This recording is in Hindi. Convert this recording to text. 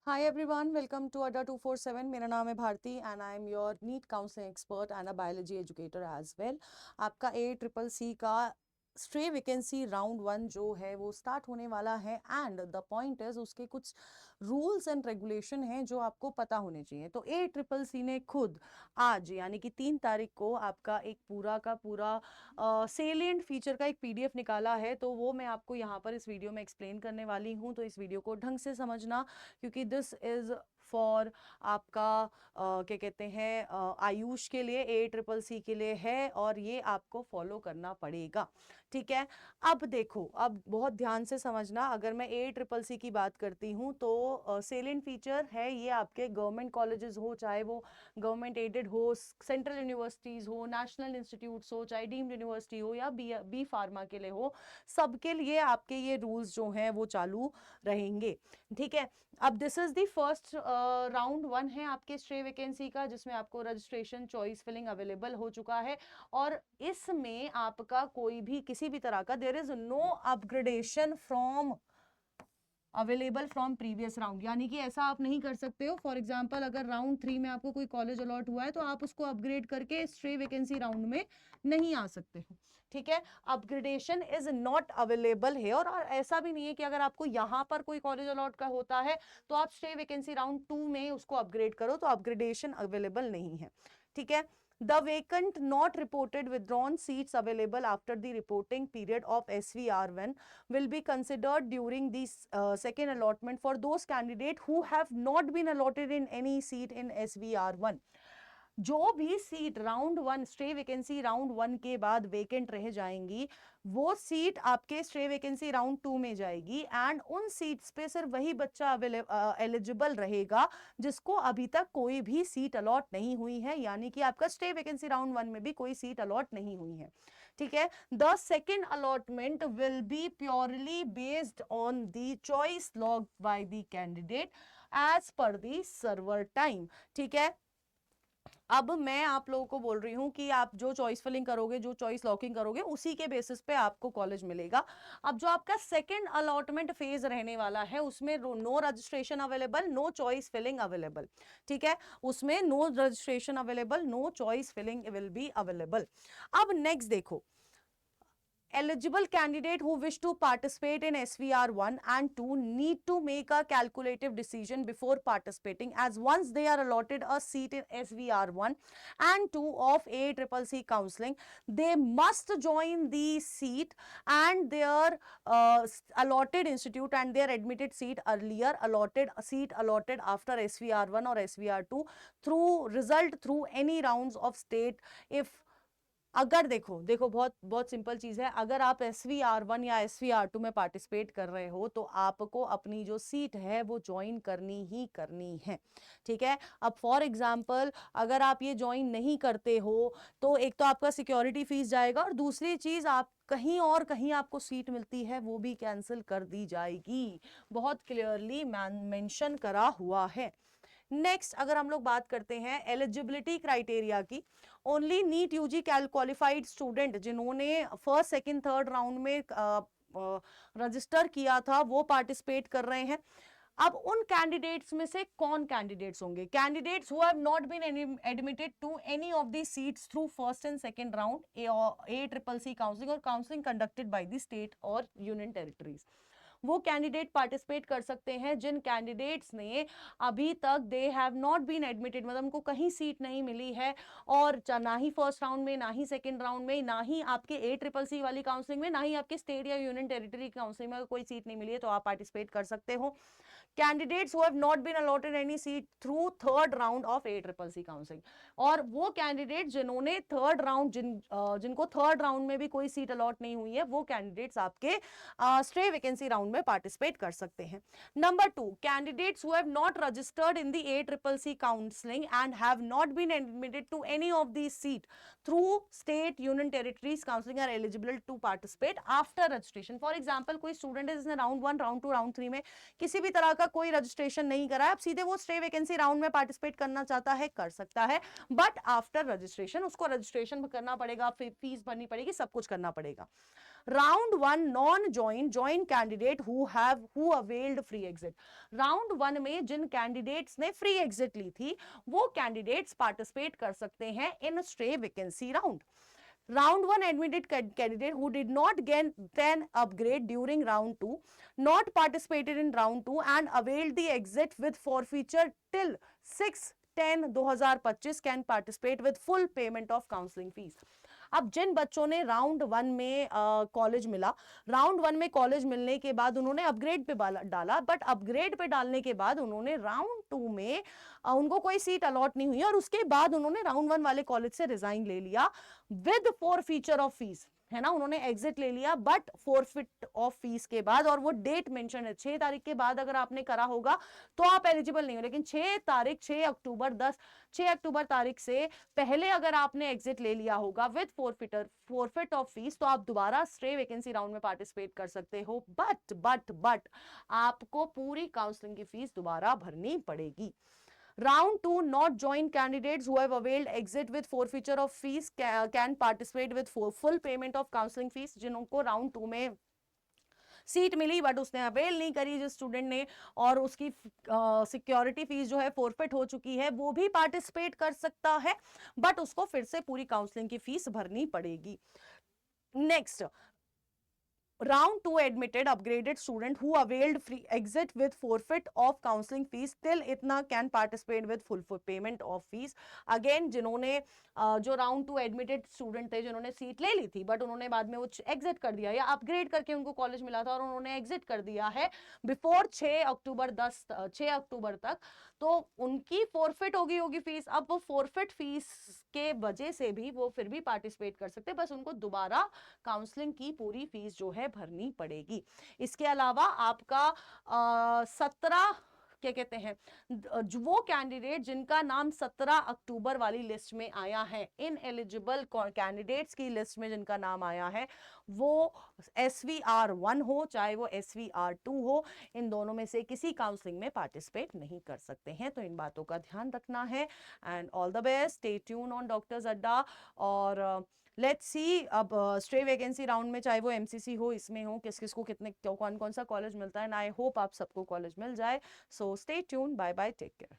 Hi everyone, welcome to Adda 247. मेरा नाम है Bharti and I am your NEET counselling expert and a biology educator as well. आपका ACCC का स्ट्रे वैकेंसी राउंड 1 जो है वो स्टार्ट होने वाला है एंड द पॉइंट इज उसके कुछ रूल्स एंड रेगुलेशन हैं जो आपको पता होने चाहिए। तो ACCC ने खुद आज यानी कि 3 तारीख को आपका एक पूरा का पूरा सेलिएंट फीचर का एक PDF निकाला है, तो वो मैं आपको यहाँ पर इस वीडियो में एक्सप्लेन करने वाली हूँ। तो इस वीडियो को ढंग से समझना, क्योंकि दिस इज फॉर आपका क्या कहते हैं आयुष के लिए, ACCC के लिए है और ये आपको फॉलो करना पड़ेगा। ठीक है, अब देखो, अब बहुत ध्यान से समझना। अगर मैं ACCC की बात करती हूँ तो सेलिएंट फीचर है ये आपके गवर्नमेंट कॉलेजेस हो, चाहे वो गवर्नमेंट एडेड हो, सेंट्रल यूनिवर्सिटीज हो, नेशनल इंस्टीट्यूट्स हो, चाहे डीम्ड यूनिवर्सिटी हो या बी फार्मा के लिए हो, सबके लिए आपके ये रूल्स जो हैं वो चालू रहेंगे। ठीक है, अब this is the first round 1 है आपके स्ट्रे वैकेंसी का, जिसमें आपको रजिस्ट्रेशन चॉइस फिलिंग अवेलेबल हो चुका है और इसमें आपका कोई भी किसी भी तरह का there is no upgradation from available from previous round. यानी कि ऐसा आप नहीं कर सकते हो, फॉर एग्जांपल अगर राउंड 3 में आपको कोई कॉलेज अलॉट हुआ है तो आप उसको अपग्रेड करके स्ट्रे वैकेंसी राउंड में नहीं आ सकते हो। ठीक है, अपग्रेडेशन इज नॉट अवेलेबल है और ऐसा भी नहीं है कि अगर आपको यहां पर कोई कॉलेज अलॉट का होता है तो आप स्ट्रे वैकेंसी राउंड 2 में उसको अपग्रेड करो, तो अपग्रेडेशन अवेलेबल नहीं है। ठीक है, the vacant not reported withdrawn seats available after the reporting period of SVR1 will be considered during the second allotment for those candidates who have not been allotted in any seat in SVR1। जो भी seat round 1 stray vacancy round 1 के बाद वेकेंट रह जाएंगी, वो सीट आपके स्ट्रे वैकेंसी राउंड 2 में जाएगी एंड उन सीट्स पे सिर्फ वही बच्चा एलिजिबल रहेगा जिसको अभी तक कोई भी सीट अलॉट नहीं हुई है, यानी कि आपका स्टे वैकेंसी राउंड 1 में भी कोई सीट अलॉट नहीं हुई है। ठीक है, the second allotment will be purely based on the choice logged by the candidate as per the server time. ठीक है, अब मैं आप लोगों को बोल रही हूं कि आप जो चॉइस फिलिंग करोगे, जो चॉइस लॉकिंग करोगे, उसी के बेसिस पे आपको कॉलेज मिलेगा। अब जो आपका सेकंड अलॉटमेंट फेज रहने वाला है उसमें no registration available, no choice filling available. ठीक है, उसमें no registration available, no choice filling will be available. अब नेक्स्ट देखो, eligible candidate who wish to participate in SVR1 and 2 need to make a calculative decision before participating, as once they are allotted a seat in SVR1 and 2 of ACCC counseling, they must join the seat and their allotted institute and their admitted seat earlier allotted seat allotted after SVR1 or SVR2 through result through any rounds of state if अगर देखो देखो बहुत बहुत सिंपल चीज है, अगर आप SVR1 या SVR2 में पार्टिसिपेट कर रहे हो तो आपको अपनी जो सीट है वो ज्वाइन करनी ही करनी है। ठीक है, अब फॉर एग्जांपल अगर आप ये ज्वाइन नहीं करते हो तो एक तो आपका सिक्योरिटी फीस जाएगा और दूसरी चीज आप कहीं और कहीं आपको सीट मिलती है वो भी कैंसिल कर दी जाएगी, बहुत क्लियरली मेंशन करा हुआ है। नेक्स्ट अगर हम लोग बात करते हैं एलिजिबिलिटी क्राइटेरिया की, only NEET UG qualified student जिन्होंने फर्स्ट सेकंड थर्ड राउंड में रजिस्टर किया था वो पार्टिसिपेट कर रहे हैं। अब उन कैंडिडेट्स में से कौन कैंडिडेट्स होंगे? Candidates who have not been admitted to any of the seats through first and second round ACCC counselling और counselling conducted by the state और यूनियन टेरिटरीज। वो कैंडिडेट पार्टिसिपेट कर सकते हैं जिन कैंडिडेट्स ने अभी तक they have not been admitted, मतलब उनको कहीं सीट नहीं मिली है और ना ही फर्स्ट राउंड में, ना ही सेकंड राउंड में, ना ही आपके ACCC वाली काउंसलिंग में, ना ही आपके स्टेट या यूनियन टेरिटरी काउंसलिंग में कोई सीट नहीं मिली है, तो आप पार्टिसिपेट कर सकते हो। Candidates who have not been allotted any seat through third round of ACCC counselling, और वो कैंडिडेट जिन्होंने थर्ड राउंड जिनको थर्ड राउंड में भी कोई सीट अलॉट नहीं हुई है, वो कैंडिडेट्स आपके स्ट्रे वैकेंसी राउंड में पार्टिसिपेट कर सकते हैं। Number 2, candidates who have not registered in the ACCC counselling and have not been admitted to any of the seat through state union territories counselling are eligible to participate after registration. For example कोई स्टूडेंट है जिसने राउंड 1 राउंड 2 राउंड 3 में किसी भी तरह का कोई रजिस्ट्रेशन नहीं करा है, अब सीधे वो स्टे वैकेंसी राउंड में पार्टिसिपेट करना चाहता है, कर सकता है, बट आफ्टर रजिस्ट्रेशन उसको रजिस्ट्रेशन करना पड़ेगा, फीस भरनी पड़ेगी, सब कुछ करना पड़ेगा। Round one non join candidate who availed free exit. Round one में जिन कैंडिडेट्स ने फ्री एग्जिट ली थी वो कैंडिडेट्स पार्टिसिपेट कर सकते हैं in stray vacancy round. Round 1 admitted candidate who did not get then upgrade during round 2, not participated in round 2 and availed the exit with forfeiture till 6/10/2025 can participate with full payment of counseling fees। अब जिन बच्चों ने राउंड वन में कॉलेज मिला, राउंड वन में कॉलेज मिलने के बाद उन्होंने अपग्रेड पे डाला, बट अपग्रेड पे डालने के बाद उन्होंने राउंड टू में उनको कोई सीट अलॉट नहीं हुई और उसके बाद उन्होंने राउंड वन वाले कॉलेज से रिजाइन ले लिया विद फॉरफीचर ऑफ फीस, है ना, उन्होंने एग्जिट ले लिया बट फॉरफिट ऑफ फीस के बाद, और वो डेट मेंशन है 6 तारीख के बाद अगर आपने करा होगा तो आप एलिजिबल नहीं हो, लेकिन 6 अक्टूबर तारीख से पहले अगर आपने एग्जिट ले लिया होगा विद फॉरफिट ऑफ फीस तो आप दोबारा स्ट्रे वैकेंसी राउंड में पार्टिसिपेट कर सकते हो, बट आपको पूरी काउंसलिंग की फीस दोबारा भरनी पड़ेगी। Round 2 not joined candidates who have availed exit with forfeiture of fees can participate with full payment of counseling fees। जिनको राउंड 2 में सीट मिली बट उसने अवेल नहीं करी जिस स्टूडेंट ने, और उसकी सिक्योरिटी फीस जो है फॉरफिट हो चुकी है, वो भी पार्टिसिपेट कर सकता है बट उसको फिर से पूरी काउंसलिंग की फीस भरनी पड़ेगी। Next, Round 2 admitted upgraded student who availed free exit with forfeit of counseling fees till इतना can participate with full payment of fees। Again जिन्होंने जो राउंड 2 एडमिटेड स्टूडेंट थे जिन्होंने सीट ले ली थी बट उन्होंने बाद में वो एग्जिट कर दिया या अपग्रेड करके उनको कॉलेज मिला था और उन्होंने एग्जिट कर दिया है बिफोर 6 अक्टूबर तक, तो उनकी फॉरफिट होगी फीस। अब वो फॉरफिट फीस के वजह से भी वो फिर भी पार्टिसिपेट कर सकते, बस उनको दोबारा काउंसलिंग की पूरी फीस जो है भरनी पड़ेगी। इसके अलावा आपका 17 क्या कहते हैं, वो कैंडिडेट जिनका नाम 17 अक्टूबर वाली लिस्ट में आया है, इन एलिजिबल कैंडिडेट्स की लिस्ट में जिनका नाम आया है वो SVR1 हो चाहे वो SVR2 हो, इन दोनों में से किसी काउंसलिंग में पार्टिसिपेट नहीं कर सकते हैं, तो इन बातों का ध्यान रखना है। And all the best, stay tune on doctors अड्डा। और लेट्स सी अब स्ट्रे वैकेंसी राउंड में चाहे वो MCC हो, इसमें हो, किस किस को कितने कौन कौन सा कॉलेज मिलता है, एंड आई होप आप सबको कॉलेज मिल जाए। So stay tuned, bye bye, take care.